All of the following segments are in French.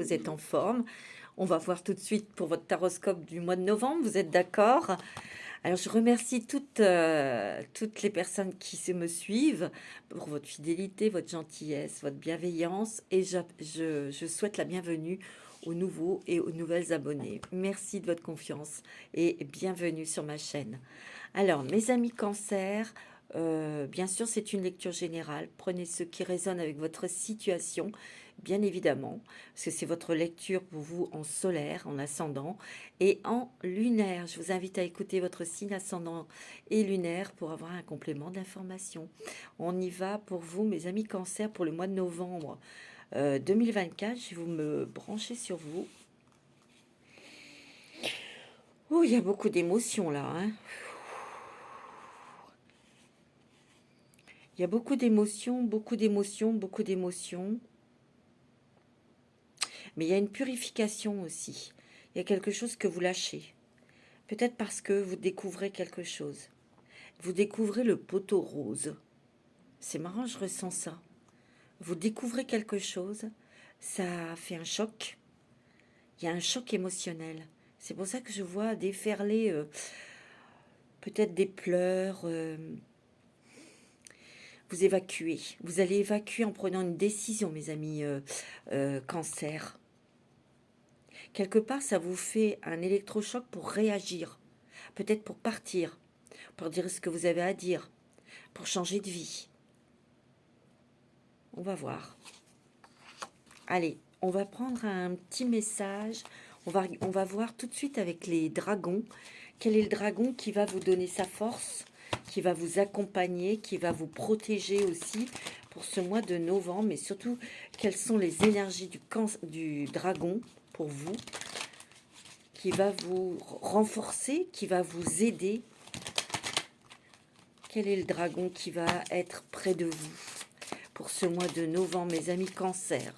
vous êtes en forme. On va voir tout de suite pour votre taroscope du mois de novembre, vous êtes d'accord? Alors, je remercie toutes les personnes qui me suivent pour votre fidélité, votre gentillesse, votre bienveillance et je souhaite la bienvenue aux nouveaux et aux nouvelles abonnés. Merci de votre confiance et bienvenue sur ma chaîne. Alors, mes amis cancer, bien sûr, c'est une lecture générale. Prenez ce qui résonne avec votre situation, bien évidemment, parce que c'est votre lecture pour vous en solaire, en ascendant, et en lunaire. Je vous invite à écouter votre signe ascendant et lunaire pour avoir un complément d'information. On y va pour vous, mes amis cancer, pour le mois de novembre 2024. Je vais vous me brancher sur vous. Oh, il y a beaucoup d'émotions là, hein. Il y a beaucoup d'émotions, beaucoup d'émotions, beaucoup d'émotions. Mais il y a une purification aussi. Il y a quelque chose que vous lâchez. Peut-être parce que vous découvrez quelque chose. Vous découvrez le poteau rose. C'est marrant, je ressens ça. Vous découvrez quelque chose, ça fait un choc. Il y a un choc émotionnel. C'est pour ça que je vois déferler peut-être des pleurs. Vous évacuez. Vous allez évacuer en prenant une décision, mes amis cancer. Quelque part, ça vous fait un électrochoc pour réagir, peut-être pour partir, pour dire ce que vous avez à dire, pour changer de vie. On va voir. Allez, on va prendre un petit message. On va voir tout de suite avec les dragons. Quel est le dragon qui va vous donner sa force, qui va vous accompagner, qui va vous protéger aussi pour ce mois de novembre, mais surtout, quelles sont les énergies du dragon pour vous, qui va vous renforcer, qui va vous aider. Quel est le dragon qui va être près de vous pour ce mois de novembre, mes amis cancer?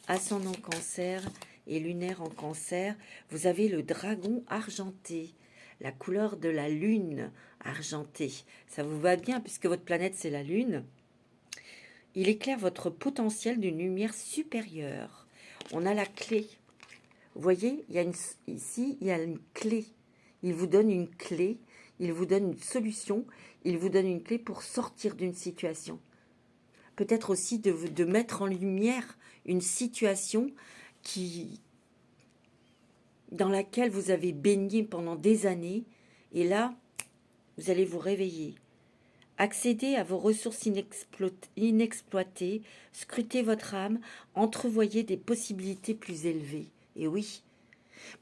Ascendant cancer et lunaire en cancer, vous avez le dragon argenté, la couleur de la lune argentée. Ça vous va bien puisque votre planète c'est la lune. Il éclaire votre potentiel d'une lumière supérieure. On a la clé. Vous voyez, ici, il y a une clé. Il vous donne une clé, il vous donne une solution, il vous donne une clé pour sortir d'une situation. Peut-être aussi de mettre en lumière une situation dans laquelle vous avez baigné pendant des années. Et là, vous allez vous réveiller. Accédez à vos ressources inexploitées, scrutez votre âme, entrevoyez des possibilités plus élevées. Et oui,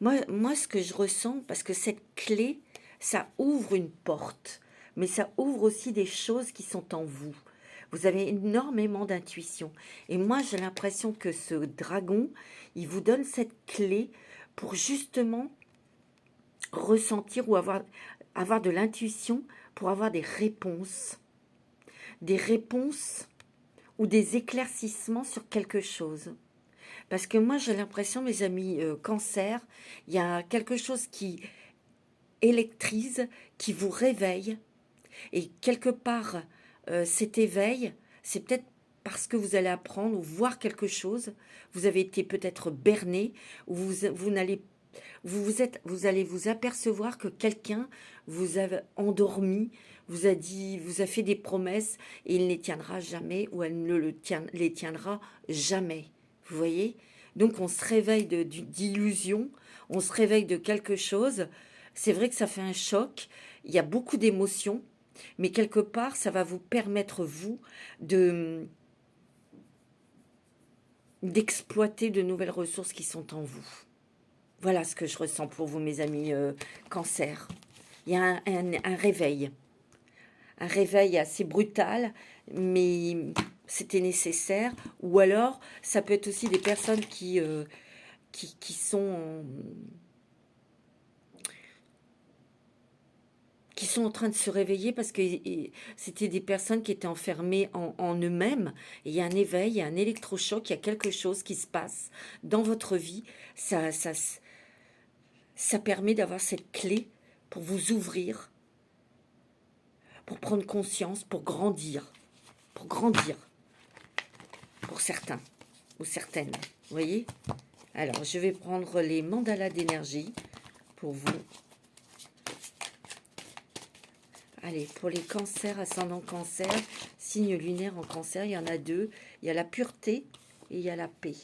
moi, ce que je ressens, parce que cette clé, ça ouvre une porte, mais ça ouvre aussi des choses qui sont en vous. Vous avez énormément d'intuition. Et moi, j'ai l'impression que ce dragon, il vous donne cette clé pour justement ressentir ou avoir de l'intuition pour avoir des réponses ou des éclaircissements sur quelque chose. Parce que moi, j'ai l'impression, mes amis cancer, il y a quelque chose qui électrise, qui vous réveille. Et quelque part, cet éveil, c'est peut-être parce que vous allez apprendre ou voir quelque chose. Vous avez été peut-être berné, ou vous allez vous apercevoir que quelqu'un vous a endormi, vous a fait des promesses et il ne les tiendra jamais ou elle ne les tiendra jamais. Vous voyez? Donc on se réveille d'illusions, on se réveille de quelque chose. C'est vrai que ça fait un choc, il y a beaucoup d'émotions, mais quelque part ça va vous permettre, vous, d'exploiter de nouvelles ressources qui sont en vous. Voilà ce que je ressens pour vous, mes amis cancer. Il y a un réveil assez brutal, mais c'était nécessaire. Ou alors, ça peut être aussi des personnes qui sont en train de se réveiller parce que c'était des personnes qui étaient enfermées en eux-mêmes. Et il y a un éveil, il y a un électrochoc, il y a quelque chose qui se passe dans votre vie. Ça permet d'avoir cette clé pour vous ouvrir, pour prendre conscience, pour grandir, pour certains ou certaines, vous voyez? Alors, je vais prendre les mandalas d'énergie pour vous. Allez, pour les cancers, ascendant cancer, signe lunaire en cancer, il y en a deux. Il y a la pureté et il y a la paix.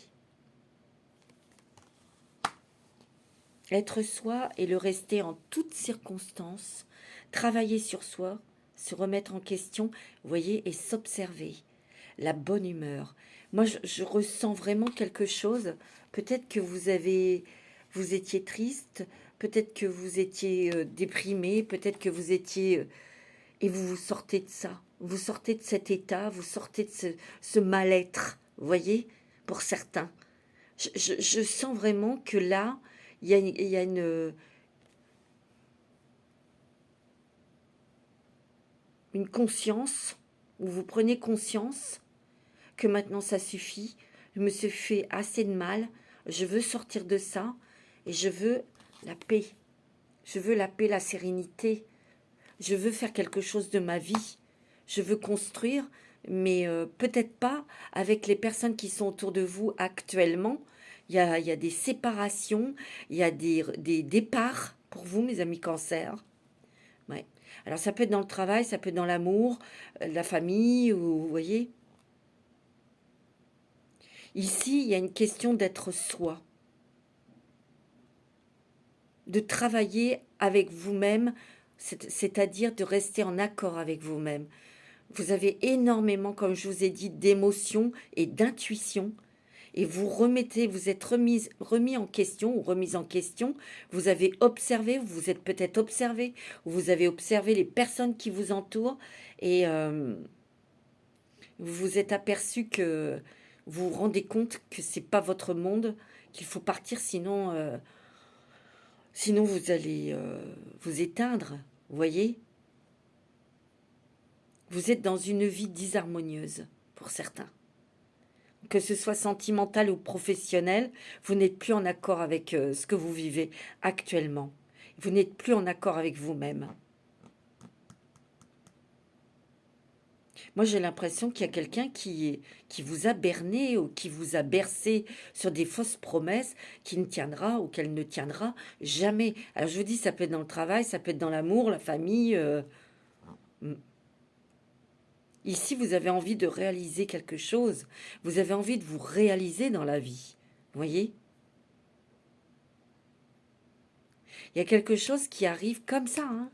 Être soi et le rester en toutes circonstances, travailler sur soi, se remettre en question, vous voyez, et s'observer. La bonne humeur. Moi, je ressens vraiment quelque chose. Peut-être que vous étiez triste, peut-être que vous étiez déprimé, peut-être que vous étiez... et vous sortez de ça. Vous sortez de cet état, vous sortez de ce mal-être, vous voyez, pour certains. Je sens vraiment que là, il y a une conscience, où vous prenez conscience que maintenant ça suffit, je me suis fait assez de mal, je veux sortir de ça, et je veux la paix. Je veux la paix, la sérénité. Je veux faire quelque chose de ma vie. Je veux construire, mais peut-être pas avec les personnes qui sont autour de vous actuellement. Il y a des séparations, il y a des départs pour vous, mes amis cancer. Ouais. Alors ça peut être dans le travail, ça peut être dans l'amour, la famille, ou, vous voyez. Ici, il y a une question d'être soi, de travailler avec vous-même, c'est-à-dire de rester en accord avec vous-même. Vous avez énormément, comme je vous ai dit, d'émotions et d'intuition. Et vous êtes remis en question ou remise en question. Vous avez observé, vous vous êtes peut-être observé, ou vous avez observé les personnes qui vous entourent. Et vous vous êtes aperçu que vous vous rendez compte que c'est pas votre monde, qu'il faut partir, sinon vous allez vous éteindre. Vous voyez? Vous êtes dans une vie disharmonieuse pour certains. Que ce soit sentimental ou professionnel, vous n'êtes plus en accord avec ce que vous vivez actuellement. Vous n'êtes plus en accord avec vous-même. Moi, j'ai l'impression qu'il y a quelqu'un qui vous a berné ou qui vous a bercé sur des fausses promesses qui ne tiendra ou qu'elle ne tiendra jamais. Alors, je vous dis, ça peut être dans le travail, ça peut être dans l'amour, la famille. Ici, vous avez envie de réaliser quelque chose. Vous avez envie de vous réaliser dans la vie. Vous voyez? Il y a quelque chose qui arrive comme ça, hein.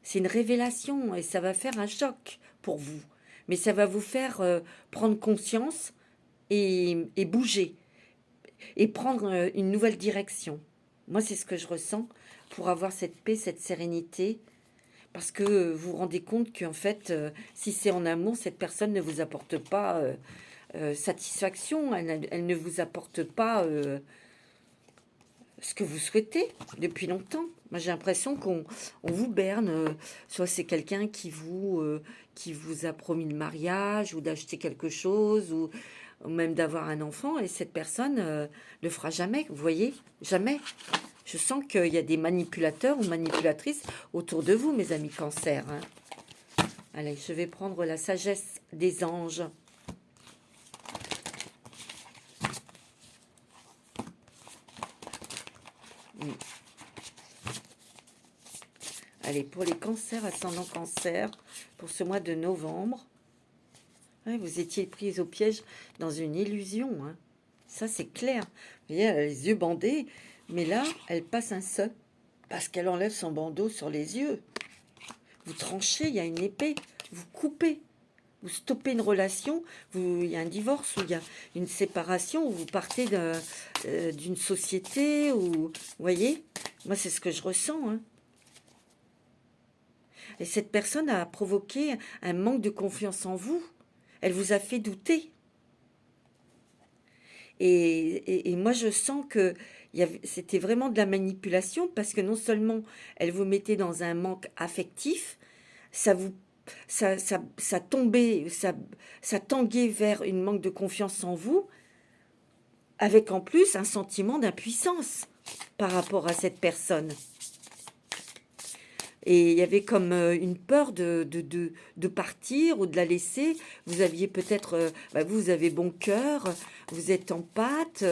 C'est une révélation et ça va faire un choc pour vous. Mais ça va vous faire prendre conscience et bouger et prendre une nouvelle direction. Moi, c'est ce que je ressens pour avoir cette paix, cette sérénité. Parce que vous vous rendez compte qu'en fait, si c'est en amour, cette personne ne vous apporte pas satisfaction, elle ne vous apporte pas ce que vous souhaitez depuis longtemps. Moi, j'ai l'impression on vous berne. Soit c'est quelqu'un qui vous a promis le mariage ou d'acheter quelque chose ou même d'avoir un enfant et cette personne ne le fera jamais. Vous voyez? Jamais. Je sens qu'il y a des manipulateurs ou manipulatrices autour de vous, mes amis cancer. Hein. Allez, je vais prendre la sagesse des anges. Allez, pour les cancers, ascendant cancer, pour ce mois de novembre, ouais, vous étiez pris au piège dans une illusion. Hein. Ça, c'est clair. Vous voyez, elle a les yeux bandés, mais là, elle passe un seul parce qu'elle enlève son bandeau sur les yeux. Vous tranchez, il y a une épée, vous coupez. Vous stoppez une relation, il y a un divorce ou il y a une séparation, ou vous partez d'une société, ou vous voyez, moi c'est ce que je ressens. Hein. Et cette personne a provoqué un manque de confiance en vous. Elle vous a fait douter. Et moi je sens que c'était vraiment de la manipulation parce que non seulement elle vous mettait dans un manque affectif, ça tombait, ça tanguait vers une manque de confiance en vous, avec en plus un sentiment d'impuissance par rapport à cette personne. et il y avait comme une peur de partir ou de la laisser. Vous aviez peut-être, vous avez bon cœur, vous êtes en pâte,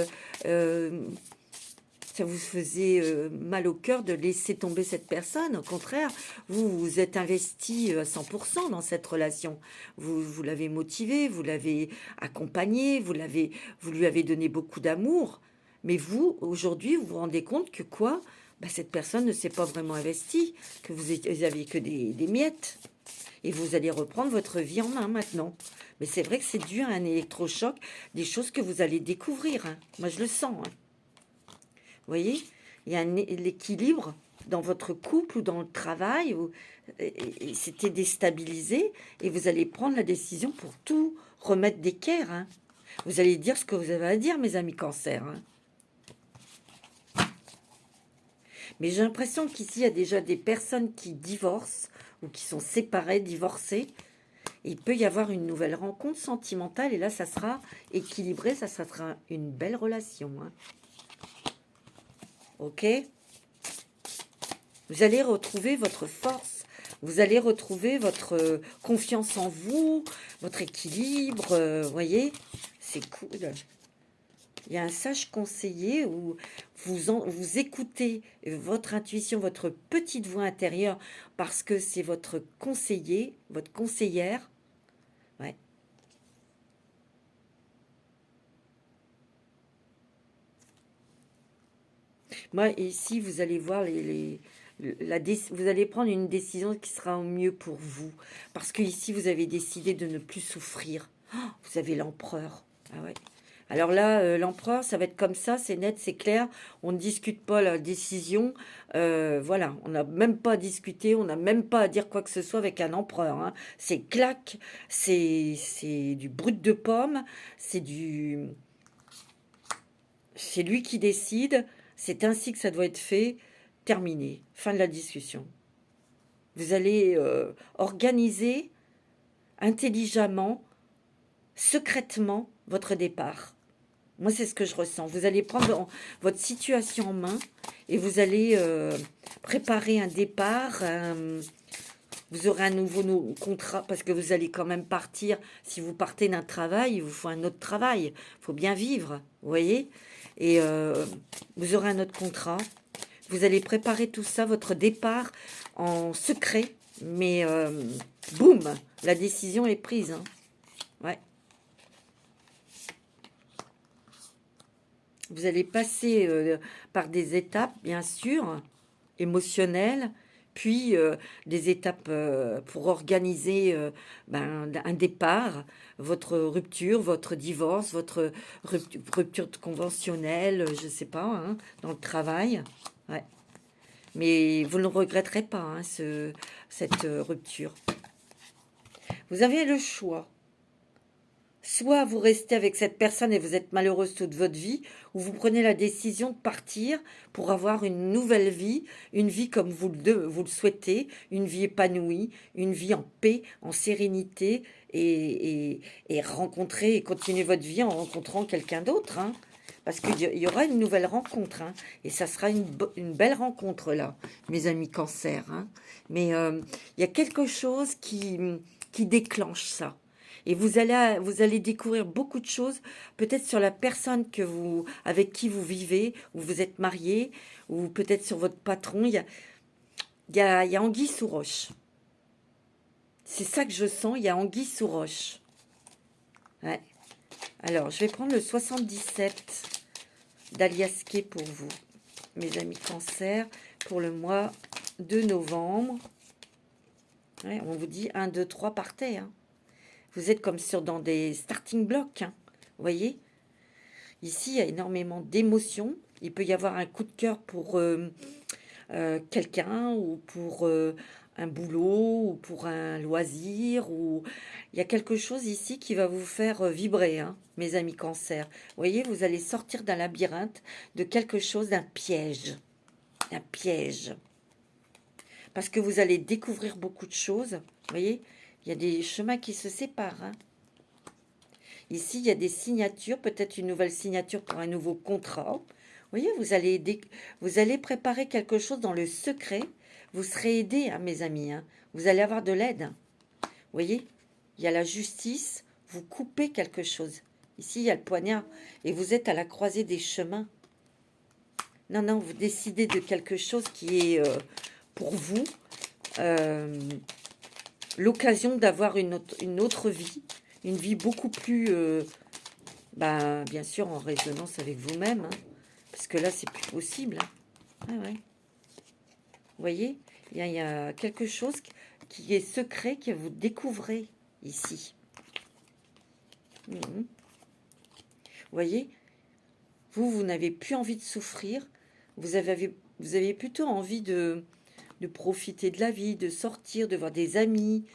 ça vous faisait mal au cœur de laisser tomber cette personne. Au contraire, vous vous êtes investi à 100% dans cette relation. Vous l'avez motivé, vous l'avez accompagné, vous lui avez donné beaucoup d'amour. Mais vous, aujourd'hui, vous vous rendez compte que quoi? Cette personne ne s'est pas vraiment investie, que vous aviez que des miettes. Et vous allez reprendre votre vie en main maintenant. Mais c'est vrai que c'est dû à un électrochoc, des choses que vous allez découvrir, hein. Moi, je le sens, hein. Vous voyez, il y a l'équilibre dans votre couple ou dans le travail, et c'était déstabilisé, et vous allez prendre la décision pour tout remettre d'équerre, hein. Vous allez dire ce que vous avez à dire, mes amis cancer, hein. Mais j'ai l'impression qu'ici, il y a déjà des personnes qui divorcent ou qui sont séparées, divorcées. Il peut y avoir une nouvelle rencontre sentimentale et là, ça sera équilibré, ça sera une belle relation, hein. Ok? Vous allez retrouver votre force, vous allez retrouver votre confiance en vous, votre équilibre, voyez? C'est cool. Il y a un sage conseiller où vous écoutez votre intuition, votre petite voix intérieure, parce que c'est votre conseiller, votre conseillère. Ouais. Moi, ici, vous allez voir vous allez prendre une décision qui sera au mieux pour vous. Parce que ici, vous avez décidé de ne plus souffrir. Oh, vous avez l'empereur. Ah ouais. Alors là, l'empereur, ça va être comme ça, c'est net, c'est clair. On ne discute pas la décision. Voilà, on n'a même pas à discuter, on n'a même pas à dire quoi que ce soit avec un empereur, hein. C'est clac, c'est du brut de pomme, c'est lui qui décide. C'est ainsi que ça doit être fait. Terminé. Fin de la discussion. Vous allez organiser intelligemment, secrètement, votre départ. Moi, c'est ce que je ressens. Vous allez prendre votre situation en main et vous allez préparer un départ. Vous aurez un nouveau contrat parce que vous allez quand même partir. Si vous partez d'un travail, il vous faut un autre travail. Il faut bien vivre, vous voyez. Et vous aurez un autre contrat. Vous allez préparer tout ça, votre départ en secret. Mais boum, la décision est prise, hein. Ouais. Vous allez passer par des étapes, bien sûr, émotionnelles, puis des étapes pour organiser un départ, votre rupture, votre divorce, votre rupture conventionnelle, je ne sais pas, hein, dans le travail. Ouais. Mais vous ne regretterez pas, hein, cette rupture. Vous avez le choix. Soit vous restez avec cette personne et vous êtes malheureuse toute votre vie, ou vous prenez la décision de partir pour avoir une nouvelle vie, une vie comme vous le souhaitez, une vie épanouie, une vie en paix, en sérénité, et rencontrer et continuer votre vie en rencontrant quelqu'un d'autre, hein. Parce qu'il y aura une nouvelle rencontre, hein, et ça sera une belle rencontre là, mes amis cancer, hein. Mais il y a quelque chose qui déclenche ça. Et vous allez découvrir beaucoup de choses, peut-être sur la personne avec qui vous vivez, ou vous êtes marié, ou peut-être sur votre patron. Il y a anguille sous roche. C'est ça que je sens, il y a anguille sous roche. Ouais. Alors, je vais prendre le 77 d'Aliasqué pour vous, mes amis cancer, pour le mois de novembre. Ouais, on vous dit 1, 2, 3, partez, hein. Vous êtes comme dans des starting blocks, hein. Vous voyez? Ici, il y a énormément d'émotions. Il peut y avoir un coup de cœur pour quelqu'un, ou pour un boulot, ou pour un loisir. Il y a quelque chose ici qui va vous faire vibrer, hein, mes amis cancer. Vous voyez, vous allez sortir d'un labyrinthe, de quelque chose, d'un piège. Un piège. Parce que vous allez découvrir beaucoup de choses. Vous voyez? Il y a des chemins qui se séparent, hein. Ici, il y a des signatures, peut-être une nouvelle signature pour un nouveau contrat. Vous voyez, vous allez préparer quelque chose dans le secret. Vous serez aidés, hein, mes amis. Hein. Vous allez avoir de l'aide. Vous voyez, il y a la justice. Vous coupez quelque chose. Ici, il y a le poignard. Et vous êtes à la croisée des chemins. Non, non, vous décidez de quelque chose qui est pour vous l'occasion d'avoir une autre vie. Une vie beaucoup plus, bien sûr, en résonance avec vous-même. Hein, parce que là, c'est plus possible. Hein. Ah ouais. Vous voyez, il y a quelque chose qui est secret que vous découvrez ici. Vous voyez, vous n'avez plus envie de souffrir. Vous avez plutôt envie de profiter de la vie, de sortir, de voir des amis,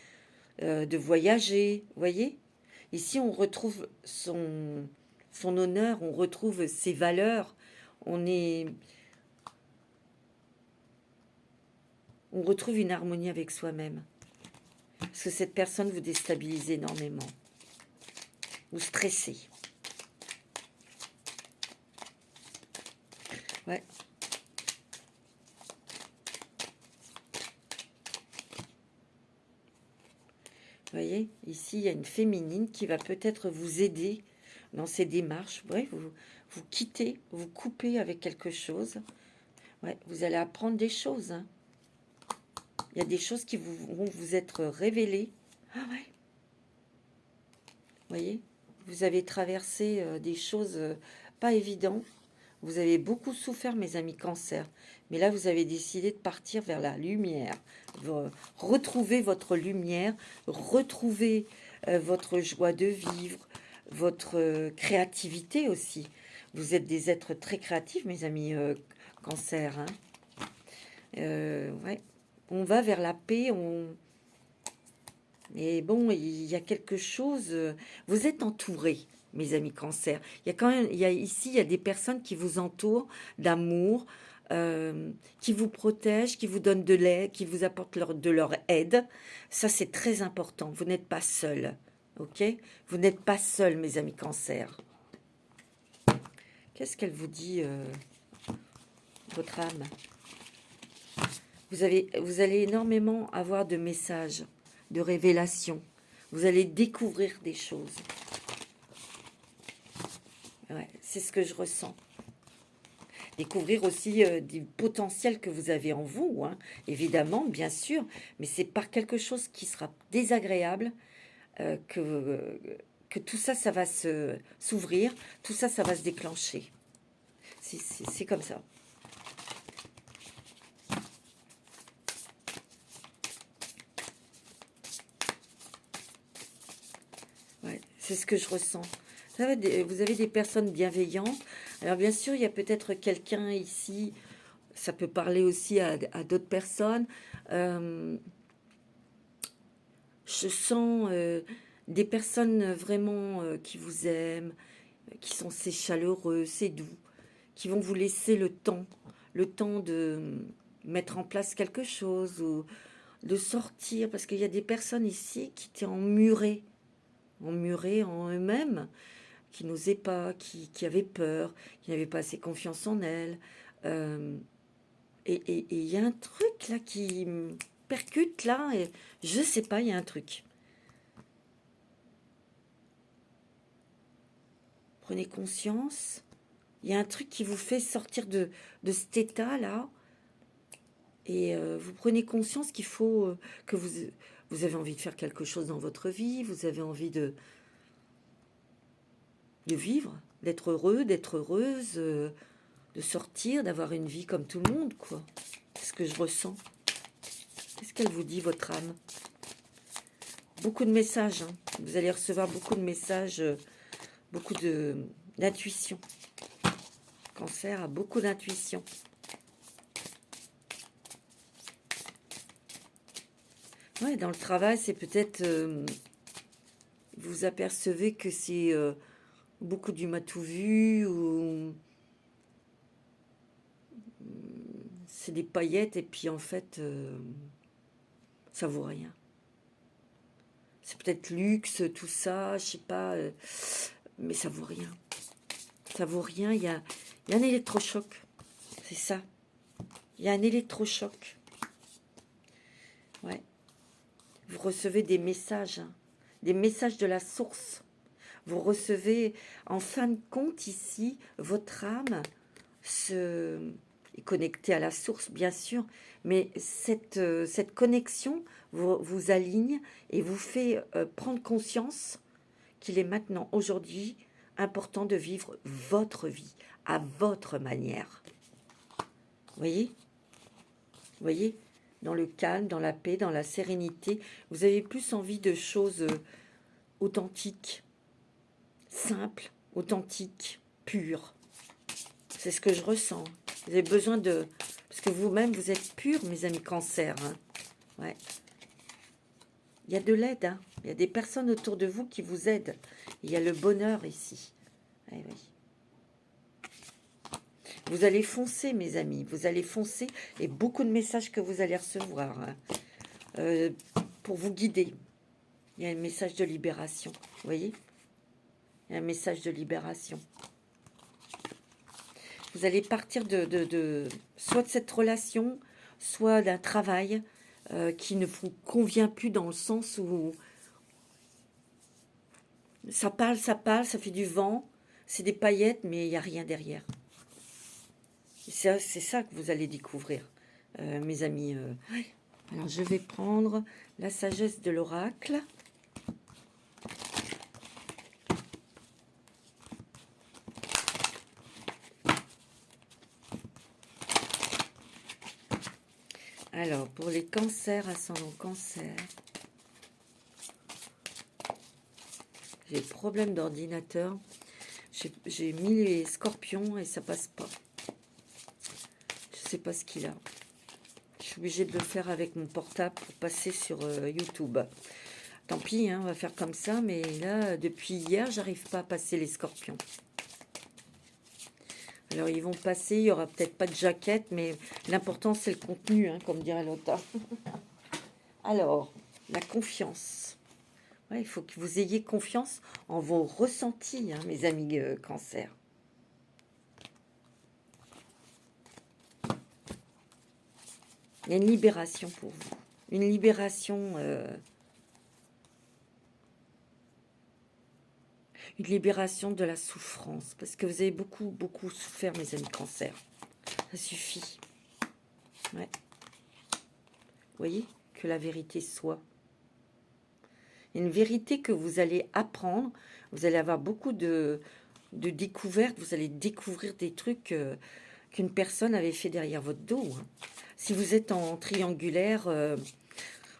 de voyager. Vous voyez, ici, on retrouve son honneur, on retrouve ses valeurs. On retrouve une harmonie avec soi-même. Parce que cette personne vous déstabilise énormément. Vous stressez. Ouais. Vous voyez, ici, il y a une féminine qui va peut-être vous aider dans ces démarches. Ouais, vous quittez, vous coupez avec quelque chose. Ouais, vous allez apprendre des choses. Hein. Il y a des choses qui vont vous être révélées. Ah ouais. Vous voyez, vous avez traversé des choses pas évidentes. Vous avez beaucoup souffert, mes amis Cancer. Mais là, vous avez décidé de partir vers la lumière. Retrouver votre lumière, retrouver votre joie de vivre, votre créativité aussi. Vous êtes des êtres très créatifs, mes amis Cancer. Hein. Ouais. On va vers la paix. Et bon, il y a quelque chose. Vous êtes entourés, mes amis Cancer. Il y a quand même, ici, il y a des personnes qui vous entourent d'amour, qui vous protègent, qui vous donnent de l'aide, qui vous apportent de leur aide. Ça, c'est très important. Vous n'êtes pas seul, ok? Vous n'êtes pas seul, mes amis Cancer. Qu'est-ce qu'elle vous dit, votre âme? Vous allez énormément avoir de messages, de révélations. Vous allez découvrir des choses. Ouais, c'est ce que je ressens. Découvrir aussi du potentiel que vous avez en vous, hein, évidemment, bien sûr, mais c'est par quelque chose qui sera désagréable que tout ça, ça va s'ouvrir, tout ça, ça va se déclencher. C'est comme ça. Ouais, c'est ce que je ressens. Vous avez des personnes bienveillantes. Alors bien sûr, il y a peut-être quelqu'un ici, ça peut parler aussi à d'autres personnes. Je sens des personnes vraiment qui vous aiment, qui sont c'est chaleureux, c'est doux, qui vont vous laisser le temps de mettre en place quelque chose ou de sortir, parce qu'il y a des personnes ici qui étaient emmurées en eux-mêmes, qui n'osaient pas, qui avaient peur, qui n'avaient pas assez confiance en elles. Et il y a un truc là qui me percute là, et je sais pas, il y a un truc. Prenez conscience. Il y a un truc qui vous fait sortir de cet état-là. Et vous prenez conscience qu'il faut que vous avez envie de faire quelque chose dans votre vie. Vous avez envie de vivre, d'être heureux, d'être heureuse, de sortir, d'avoir une vie comme tout le monde, quoi. C'est ce que je ressens. Qu'est-ce qu'elle vous dit, votre âme? Beaucoup de messages. Hein. Vous allez recevoir beaucoup de messages, beaucoup d'intuition. Cancer a beaucoup d'intuition. Ouais, dans le travail, c'est peut-être... vous apercevez que c'est beaucoup du m'as-tout vu, ou c'est des paillettes, et puis en fait, ça vaut rien. C'est peut-être luxe, tout ça, je sais pas, mais ça vaut rien. Ça vaut rien, il y a un électrochoc, c'est ça. Il y a un électrochoc. Ouais. Vous recevez des messages, hein, des messages de la source. Vous recevez, en fin de compte, ici, votre âme est connectée à la source, bien sûr, mais cette connexion vous aligne et vous fait prendre conscience qu'il est maintenant, aujourd'hui, important de vivre votre vie à votre manière. Vous voyez? Vous voyez? Dans le calme, dans la paix, dans la sérénité, vous avez plus envie de choses authentiques, simples, authentiques, pures. C'est ce que je ressens. Vous avez besoin de... Parce que vous-même, vous êtes purs, mes amis Cancer. Hein. Ouais. Il y a de l'aide. Hein. Il y a des personnes autour de vous qui vous aident. Il y a le bonheur ici. Eh oui. Vous allez foncer, mes amis. Vous allez foncer. Et beaucoup de messages que vous allez recevoir. Hein. Pour vous guider. Il y a un message de libération. Vous voyez? Il y a un message de libération. Vous allez partir soit de cette relation, soit d'un travail qui ne vous convient plus, dans le sens où ça parle, ça fait du vent, c'est des paillettes, mais il n'y a rien derrière. C'est ça que vous allez découvrir, mes amis. Alors, je vais prendre la sagesse de l'oracle. Alors, pour les cancers, ascendant cancer, j'ai problème d'ordinateur. J'ai mis les scorpions et ça passe pas. Je sais pas ce qu'il a. Je suis obligée de le faire avec mon portable pour passer sur YouTube. Tant pis, hein, on va faire comme ça. Mais là, depuis hier, j'arrive pas à passer les scorpions. Alors, ils vont passer. Il y aura peut-être pas de jaquette, mais l'important, c'est le contenu, hein, comme dirait l'auteur. Alors, la confiance. Ouais, il faut que vous ayez confiance en vos ressentis, hein, mes amis Cancer. Il y a une libération pour vous. Une libération... une libération de la souffrance. Parce que vous avez beaucoup, beaucoup souffert, mes amis Cancer. Ça suffit. Ouais. Vous voyez? Que la vérité soit. Une vérité que vous allez apprendre. Vous allez avoir beaucoup de découvertes. Vous allez découvrir des trucs qu'une personne avait fait derrière votre dos. Hein. Si vous êtes en triangulaire,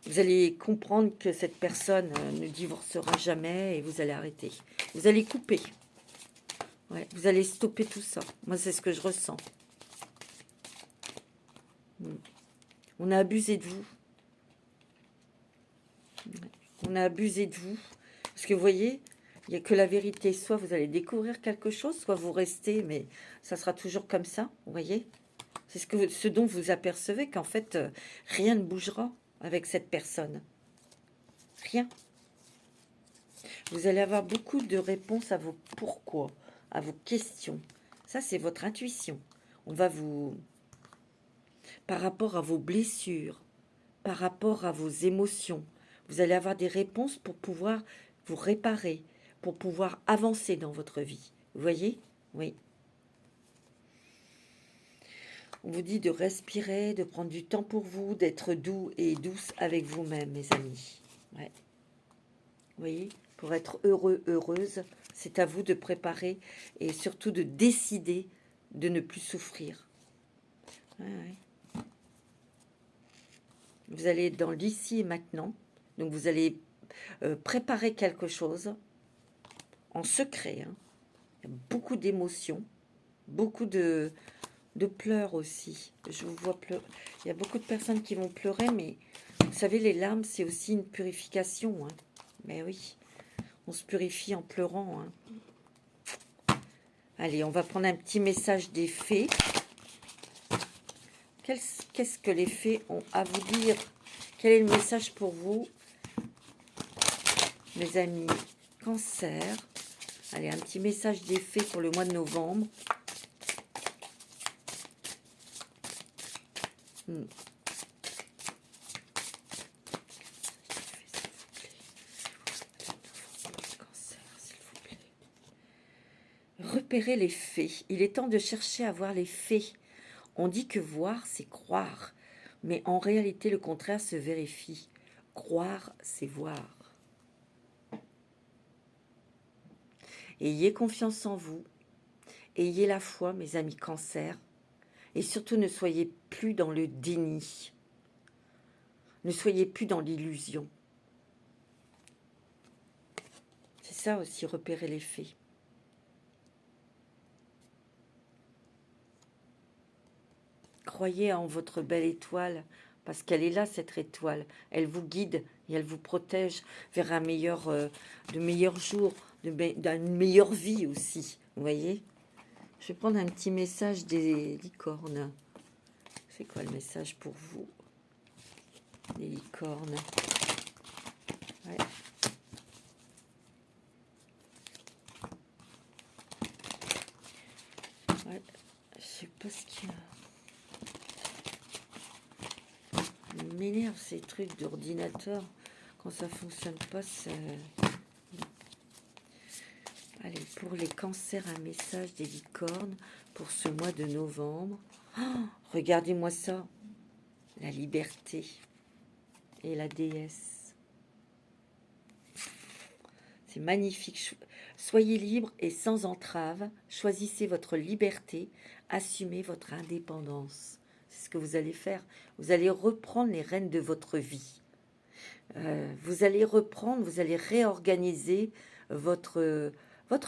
vous allez comprendre que cette personne ne divorcera jamais et vous allez arrêter. Vous allez couper. Ouais, vous allez stopper tout ça. Moi, c'est ce que je ressens. On a abusé de vous. On a abusé de vous. Parce que vous voyez, il n'y a que la vérité. Soit vous allez découvrir quelque chose, soit vous restez, mais ça sera toujours comme ça. Vous voyez? C'est ce dont vous apercevez, qu'en fait, rien ne bougera avec cette personne. Rien. Vous allez avoir beaucoup de réponses à vos pourquoi, à vos questions. Ça, c'est votre intuition. On va vous... Par rapport à vos blessures, par rapport à vos émotions, vous allez avoir des réponses pour pouvoir vous réparer, pour pouvoir avancer dans votre vie. Vous voyez? Oui. On vous dit de respirer, de prendre du temps pour vous, d'être doux et douce avec vous-même, mes amis. Ouais. Vous voyez? Pour être heureux, heureuse, c'est à vous de préparer et surtout de décider de ne plus souffrir. Ouais, ouais. Vous allez être dans l'ici et maintenant. Donc, vous allez préparer quelque chose en secret. Hein. Il y a beaucoup d'émotions, beaucoup de pleurs aussi. Je vous vois pleurer. Il y a beaucoup de personnes qui vont pleurer, mais vous savez, les larmes, c'est aussi une purification. Hein. Mais oui, on se purifie en pleurant. Hein. Allez, on va prendre un petit message des fées. Qu'est-ce que les fées ont à vous dire? Quel est le message pour vous, mes amis Cancer? Allez, un petit message des fées pour le mois de novembre. repérer les faits. Il est temps de chercher à voir les faits. On dit que voir, c'est croire. Mais en réalité, le contraire se vérifie. Croire, c'est voir. Ayez confiance en vous. Ayez la foi, mes amis Cancer. Et surtout, ne soyez plus dans le déni. Ne soyez plus dans l'illusion. C'est ça aussi, repérer les faits. Croyez en votre belle étoile, parce qu'elle est là, cette étoile. Elle vous guide et elle vous protège vers de meilleurs jours, d'une meilleure vie aussi. Vous voyez? Je vais prendre un petit message des licornes. C'est quoi le message pour vous? Les licornes. Ouais. Ouais. Je sais pas ce qu'il y a. Il m'énerve ces trucs d'ordinateur. Quand ça fonctionne pas, c'est... Allez, pour les cancers, un message des licornes pour ce mois de novembre. Oh, regardez-moi ça. La liberté et la déesse. C'est magnifique. Soyez libre et sans entrave. Choisissez votre liberté. Assumez votre indépendance. C'est ce que vous allez faire. Vous allez reprendre les rênes de votre vie. Vous allez reprendre, vous allez réorganiser votre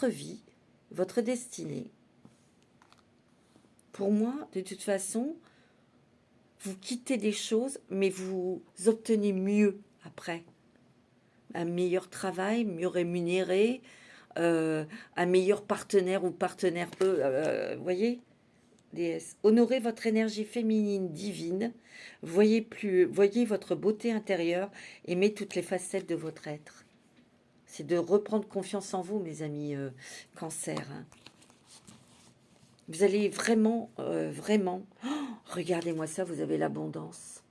vie, votre destinée. Pour moi, de toute façon, vous quittez des choses, mais vous obtenez mieux après. Un meilleur travail, mieux rémunéré, un meilleur partenaire ou partenaire, vous voyez, déesse. Honorez votre énergie féminine divine, voyez votre beauté intérieure, aimez toutes les facettes de votre être. C'est de reprendre confiance en vous, mes amis Cancer. Hein. Vous allez vraiment, regardez-moi ça, vous avez l'abondance.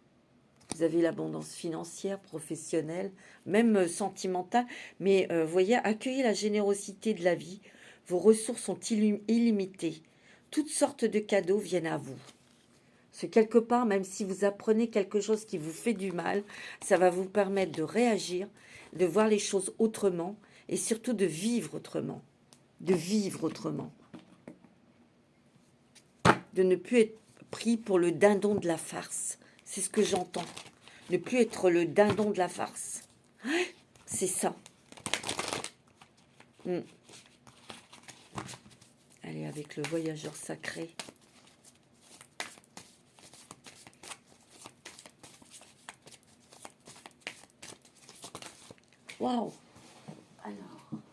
Vous avez l'abondance financière, professionnelle, même sentimentale. Mais voyez, accueillez la générosité de la vie. Vos ressources sont illimitées. Toutes sortes de cadeaux viennent à vous. C'est quelque part, même si vous apprenez quelque chose qui vous fait du mal, ça va vous permettre de réagir, de voir les choses autrement et surtout de vivre autrement. De vivre autrement. De ne plus être pris pour le dindon de la farce. C'est ce que j'entends. Ne plus être le dindon de la farce. C'est ça. Allez, avec le voyageur sacré. Waouh! Alors.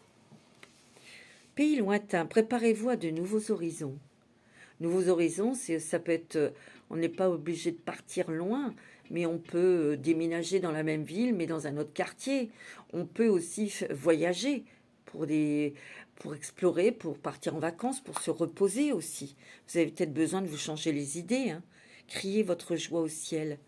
Pays lointain, préparez-vous à de nouveaux horizons. Nouveaux horizons, ça peut être... On n'est pas obligé de partir loin, mais on peut déménager dans la même ville, mais dans un autre quartier. On peut aussi voyager pour explorer, pour partir en vacances, pour se reposer aussi. Vous avez peut-être besoin de vous changer les idées. Hein. Criez votre joie au ciel.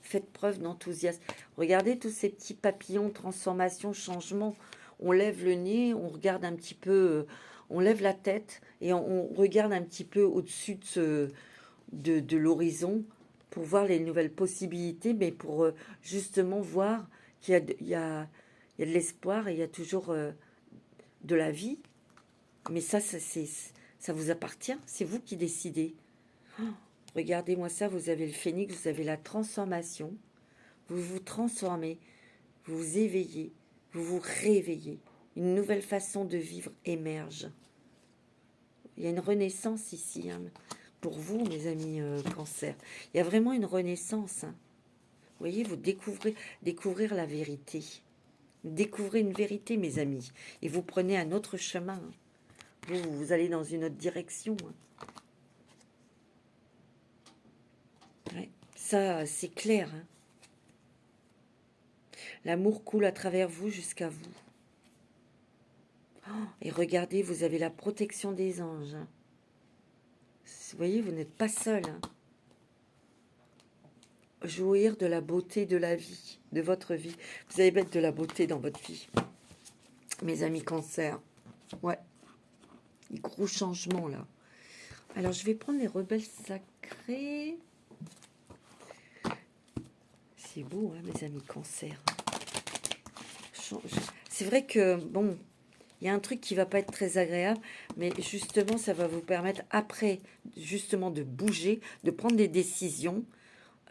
Faites preuve d'enthousiasme. Regardez tous ces petits papillons, transformation, changement. On lève le nez, on regarde un petit peu, on lève la tête et on regarde un petit peu au-dessus de l'horizon pour voir les nouvelles possibilités, mais pour justement voir qu'il y a de l'espoir et il y a toujours de la vie. Mais ça vous appartient, c'est vous qui décidez. Oh, regardez-moi ça, vous avez le phénix, vous avez la transformation. Vous vous transformez, vous vous éveillez, vous vous réveillez. Une nouvelle façon de vivre émerge. Il y a une renaissance ici, hein, pour vous, mes amis Cancer. Il y a vraiment une renaissance. Hein. Vous voyez, vous découvrir la vérité. Découvrez une vérité, mes amis. Et vous prenez un autre chemin. Hein. Vous allez dans une autre direction. Hein. Ouais, ça, c'est clair. Hein. L'amour coule à travers vous jusqu'à vous. Oh, et regardez, vous avez la protection des anges. Hein. Vous voyez, vous n'êtes pas seul. Hein. Jouir de la beauté de la vie, de votre vie. Vous allez mettre de la beauté dans votre vie. Mes amis Cancer. Ouais. des gros changements là. Alors, je vais prendre les rebelles sacrés. C'est beau, hein, mes amis cancer. C'est vrai que, bon, il y a un truc qui va pas être très agréable, mais justement, ça va vous permettre après, justement, de bouger, de prendre des décisions,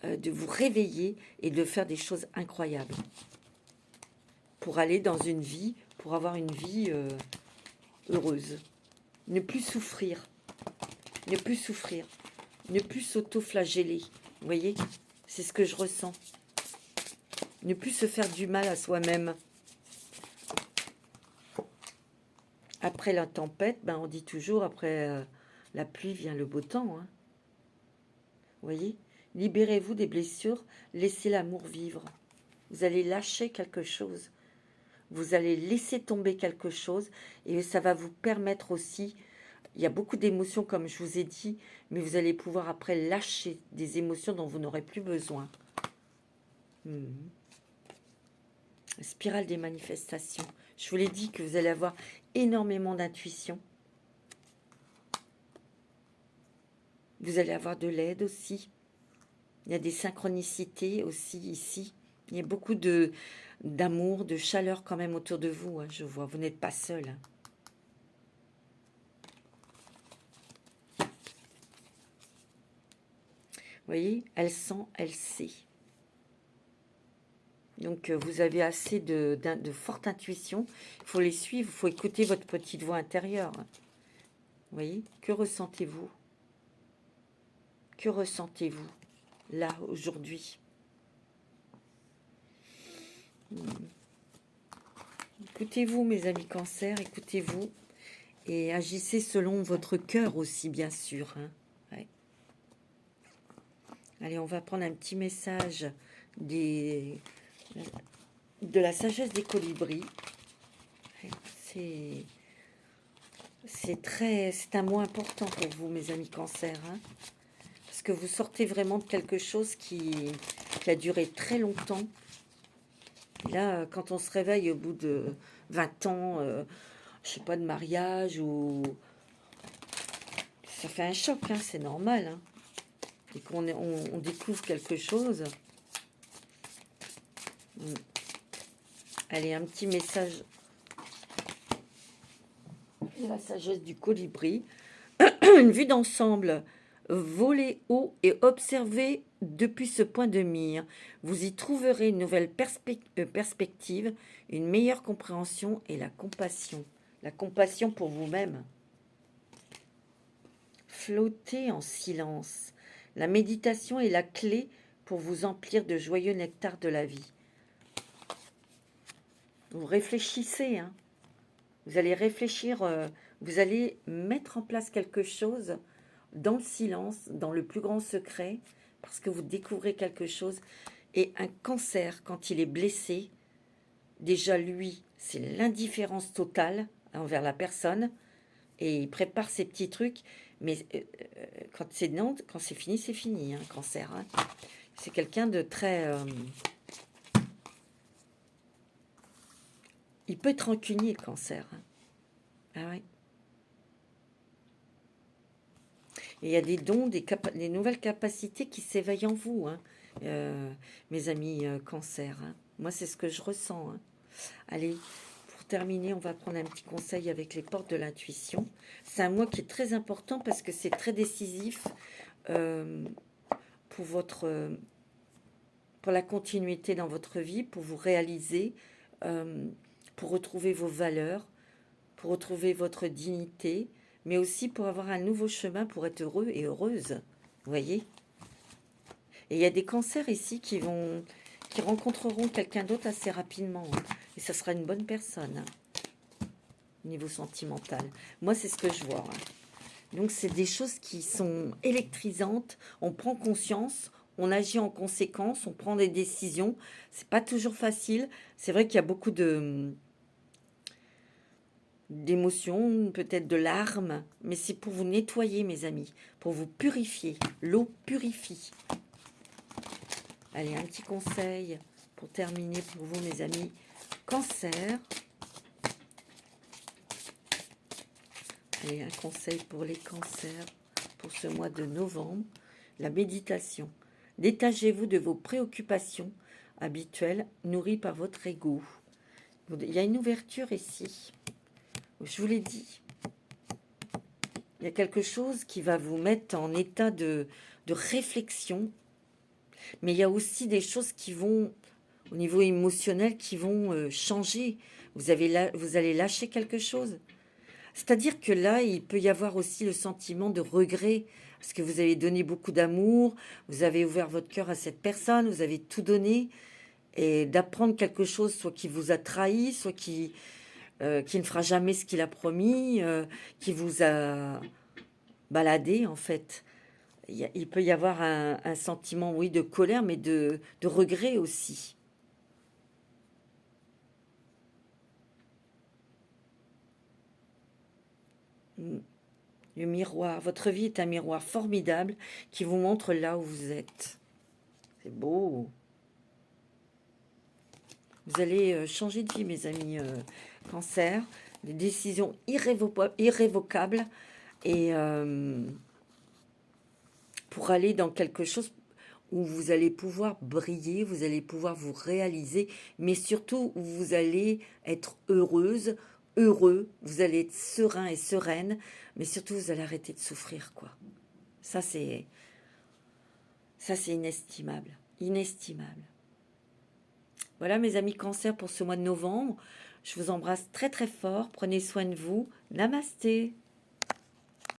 de vous réveiller et de faire des choses incroyables. Pour aller dans une vie, pour avoir une vie heureuse. Ne plus souffrir. Ne plus souffrir. Ne plus s'auto-flageller. Vous voyez? C'est ce que je ressens. Ne plus se faire du mal à soi-même. Après la tempête, ben on dit toujours, après la pluie vient le beau temps. Hein. Vous voyez? Libérez-vous des blessures, laissez l'amour vivre. Vous allez lâcher quelque chose. Vous allez laisser tomber quelque chose et ça va vous permettre aussi, il y a beaucoup d'émotions comme je vous ai dit, mais vous allez pouvoir après lâcher des émotions dont vous n'aurez plus besoin. Spirale des manifestations. Je vous l'ai dit que vous allez avoir énormément d'intuition. Vous allez avoir de l'aide aussi. Il y a des synchronicités aussi ici. Il y a beaucoup d'amour, de chaleur quand même autour de vous. Hein, je vois, vous n'êtes pas seul. Hein. Vous voyez, elle sent, elle sait. Donc, vous avez assez de forte intuition. Il faut les suivre, il faut écouter votre petite voix intérieure. Vous voyez, que ressentez-vous? Que ressentez-vous là, aujourd'hui? Écoutez-vous, mes amis cancer, écoutez-vous. Et agissez selon votre cœur aussi, bien sûr. Hein. Ouais. Allez, on va prendre un petit message de la sagesse des colibris. C'est un mot important pour vous, mes amis cancer. Hein, parce que vous sortez vraiment de quelque chose qui a duré très longtemps. Et là, quand on se réveille au bout de 20 ans, je sais pas, de mariage, ou ça fait un choc, hein, c'est normal. Hein, et qu'on on découvre quelque chose. Allez, un petit message de la sagesse du colibri. Une vue d'ensemble. Volez haut et observez depuis ce point de mire. Vous y trouverez une nouvelle perspective, une meilleure compréhension et la compassion. La compassion pour vous-même. Flottez en silence. La méditation est la clé pour vous emplir de joyeux nectar de la vie. Vous réfléchissez, hein. Vous allez réfléchir, vous allez mettre en place quelque chose dans le silence, dans le plus grand secret, parce que vous découvrez quelque chose. Et un cancer, quand il est blessé, déjà lui, c'est l'indifférence totale envers la personne, et il prépare ses petits trucs, mais quand c'est fini, c'est fini, hein, cancer. Hein. C'est quelqu'un de très... il peut être rancunier, le cancer. Hein. Ah ouais. Et il y a des dons, des nouvelles capacités qui s'éveillent en vous, hein, mes amis cancer. Hein. Moi, c'est ce que je ressens. Hein. Allez, pour terminer, on va prendre un petit conseil avec les portes de l'intuition. C'est un mois qui est très important parce que c'est très décisif pour la continuité dans votre vie, pour vous réaliser, pour retrouver vos valeurs, pour retrouver votre dignité, mais aussi pour avoir un nouveau chemin pour être heureux et heureuse. Vous voyez? Et il y a des cancers ici qui rencontreront quelqu'un d'autre assez rapidement. Hein, et ça sera une bonne personne, hein, au niveau sentimental. Moi, c'est ce que je vois. Hein. Donc, c'est des choses qui sont électrisantes. On prend conscience, on agit en conséquence, on prend des décisions. C'est pas toujours facile. C'est vrai qu'il y a beaucoup d'émotions, peut-être de larmes, mais c'est pour vous nettoyer, mes amis, pour vous purifier. L'eau purifie. Allez, un petit conseil pour terminer pour vous, mes amis. Cancer. Allez, un conseil pour les cancers pour ce mois de novembre. La méditation. Détachez-vous de vos préoccupations habituelles nourries par votre ego. Il y a une ouverture ici. Je vous l'ai dit. Il y a quelque chose qui va vous mettre en état de réflexion. Mais il y a aussi des choses qui vont, au niveau émotionnel, qui vont changer. Vous allez lâcher quelque chose. C'est-à-dire que là, il peut y avoir aussi le sentiment de regret, parce que vous avez donné beaucoup d'amour, vous avez ouvert votre cœur à cette personne, vous avez tout donné, et d'apprendre quelque chose, soit qui vous a trahi, soit qui ne fera jamais ce qu'il a promis, qui vous a baladé, en fait. Il peut y avoir un sentiment, oui, de colère, mais de regret aussi. Le miroir, votre vie est un miroir formidable qui vous montre là où vous êtes. C'est beau. Vous allez changer de vie, mes amis cancer. Des décisions irrévocables et pour aller dans quelque chose où vous allez pouvoir briller, vous allez pouvoir vous réaliser, mais surtout où vous allez être heureuse, heureux, vous allez être serein et sereine, mais surtout vous allez arrêter de souffrir, quoi. Ça c'est inestimable, inestimable. Voilà mes amis cancer pour ce mois de novembre. Je vous embrasse très très fort, prenez soin de vous. Namasté.